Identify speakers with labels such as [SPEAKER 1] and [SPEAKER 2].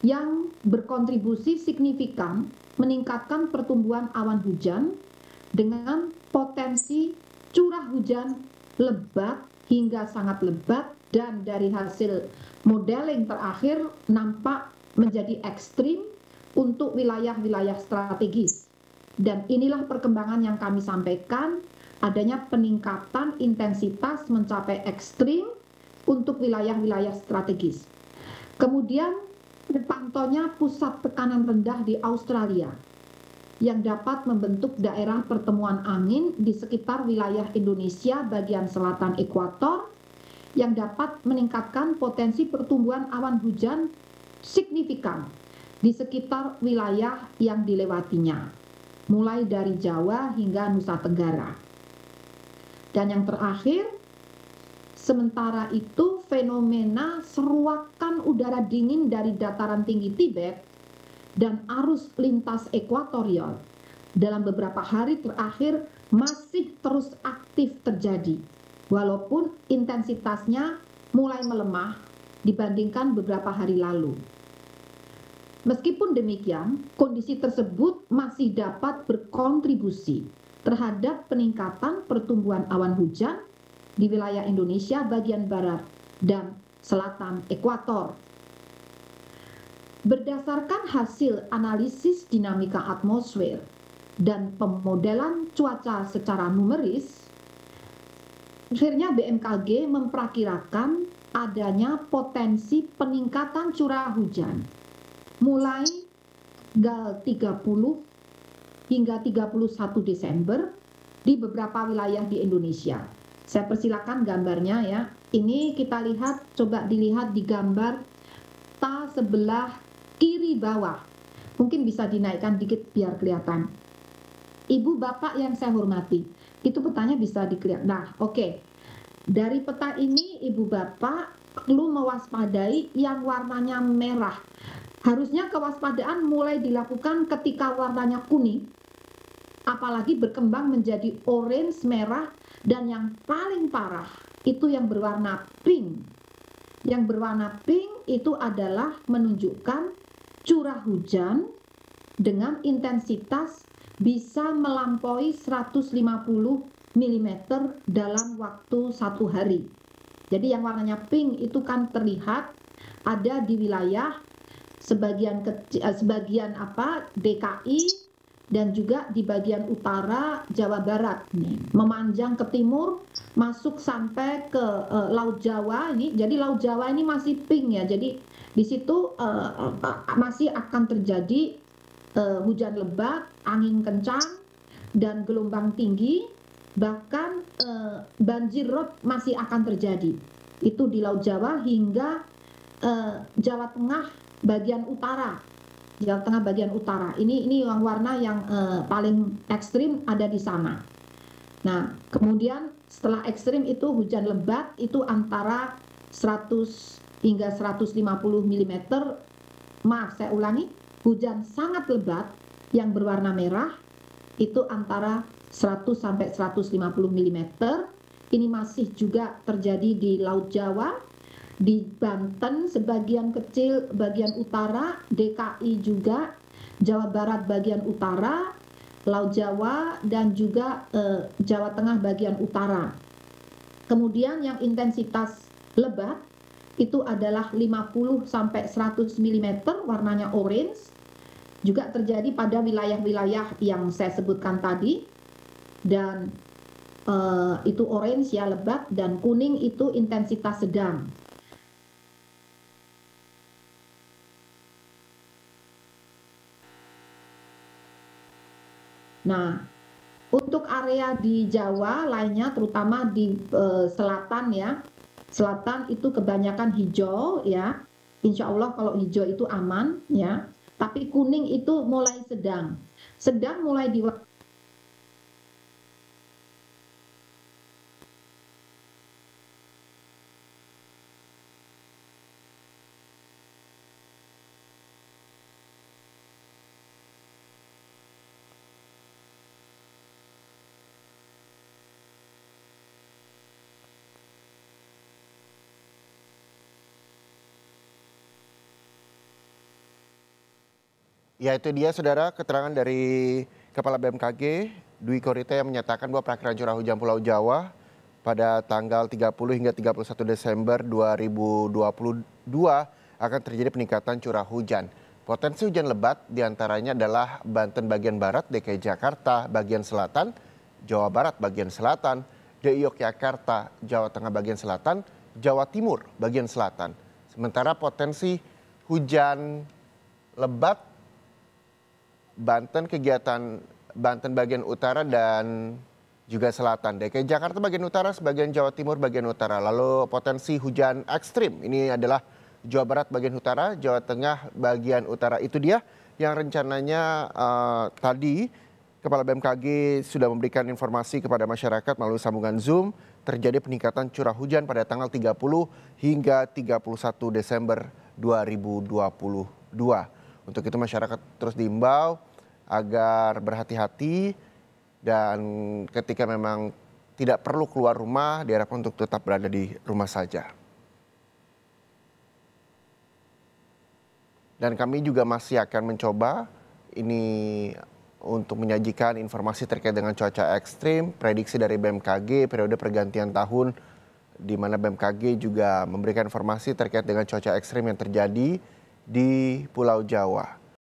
[SPEAKER 1] yang berkontribusi signifikan meningkatkan pertumbuhan awan hujan dengan potensi curah hujan lebat hingga sangat lebat, dan dari hasil modeling terakhir nampak menjadi ekstrim untuk wilayah-wilayah strategis. Dan inilah perkembangan yang kami sampaikan, adanya peningkatan intensitas mencapai ekstrim untuk wilayah-wilayah strategis. Kemudian terpantaunya pusat tekanan rendah di Australia yang dapat membentuk daerah pertemuan angin di sekitar wilayah Indonesia bagian selatan ekuator yang dapat meningkatkan potensi pertumbuhan awan hujan signifikan di sekitar wilayah yang dilewatinya, mulai dari Jawa hingga Nusa Tenggara. Dan yang terakhir, sementara itu fenomena seruakan udara dingin dari dataran tinggi Tibet dan arus lintas ekuatorial dalam beberapa hari terakhir masih terus aktif terjadi, walaupun intensitasnya mulai melemah dibandingkan beberapa hari lalu. Meskipun demikian, kondisi tersebut masih dapat berkontribusi terhadap peningkatan pertumbuhan awan hujan di wilayah Indonesia bagian barat dan selatan ekuator. Berdasarkan hasil analisis dinamika atmosfer dan pemodelan cuaca secara numeris, akhirnya BMKG memperkirakan adanya potensi peningkatan curah hujan mulai tanggal 30 hingga 31 Desember di beberapa wilayah di Indonesia. Saya persilakan gambarnya ya. Ini kita lihat, coba dilihat di gambar ta sebelah kiri bawah. Mungkin bisa dinaikkan dikit biar kelihatan. Ibu bapak yang saya hormati, itu petanya bisa dilihat. Nah, oke. Dari peta ini ibu bapak perlu mewaspadai yang warnanya merah. Harusnya kewaspadaan mulai dilakukan ketika warnanya kuning, apalagi berkembang menjadi orange, merah, dan yang paling parah itu yang berwarna pink. Yang berwarna pink itu adalah menunjukkan curah hujan dengan intensitas bisa melampaui 150 mm dalam waktu satu hari. Jadi yang warnanya pink itu kan terlihat ada di wilayah sebagian DKI dan juga di bagian utara Jawa Barat nih, memanjang ke timur masuk sampai ke Laut Jawa ini. Jadi Laut Jawa ini masih pink ya. Jadi di situ masih akan terjadi hujan lebat, angin kencang dan gelombang tinggi, bahkan banjir rob masih akan terjadi. Itu di Laut Jawa hingga Jawa Tengah bagian utara. Jawa Tengah bagian utara. Ini yang warna yang paling ekstrim ada di sana. Nah, kemudian setelah ekstrim itu hujan lebat itu antara 100 hingga 150 mm. Maaf, saya ulangi, hujan sangat lebat yang berwarna merah itu antara 100 sampai 150 mm. Ini masih juga terjadi di Laut Jawa, di Banten sebagian kecil bagian utara, DKI juga, Jawa Barat bagian utara, Laut Jawa, dan juga Jawa Tengah bagian utara. Kemudian yang intensitas lebat itu adalah 50 sampai 100 mm warnanya orange, juga terjadi pada wilayah-wilayah yang saya sebutkan tadi, dan itu orange ya lebat, dan kuning itu intensitas sedang. Nah, untuk area di Jawa lainnya, terutama di selatan ya, selatan itu kebanyakan hijau ya. Insya Allah kalau hijau itu aman ya. Tapi kuning itu mulai sedang. Sedang mulai di
[SPEAKER 2] Ya itu dia saudara keterangan dari Kepala BMKG Dwi Korita yang menyatakan bahwa perakiraan curah hujan Pulau Jawa pada tanggal 30 hingga 31 Desember 2022 akan terjadi peningkatan curah hujan. Potensi hujan lebat diantaranya adalah Banten bagian barat, DKI Jakarta bagian selatan, Jawa Barat bagian selatan, DKI Yogyakarta, Jawa Tengah bagian selatan, Jawa Timur bagian selatan. Sementara potensi hujan lebat Banten bagian utara dan juga selatan. DKI Jakarta bagian utara, sebagian Jawa Timur bagian utara. Lalu potensi hujan ekstrim ini adalah Jawa Barat bagian utara, Jawa Tengah bagian utara. Itu dia yang rencananya tadi Kepala BMKG sudah memberikan informasi kepada masyarakat melalui sambungan Zoom. Terjadi peningkatan curah hujan pada tanggal 30 hingga 31 Desember 2022. Untuk itu masyarakat terus diimbau agar berhati-hati dan ketika memang tidak perlu keluar rumah diharapkan untuk tetap berada di rumah saja. Dan kami juga masih akan mencoba ini untuk menyajikan informasi terkait dengan cuaca ekstrim, prediksi dari BMKG periode pergantian tahun di mana BMKG juga memberikan informasi terkait dengan cuaca ekstrim yang terjadi di Pulau Jawa.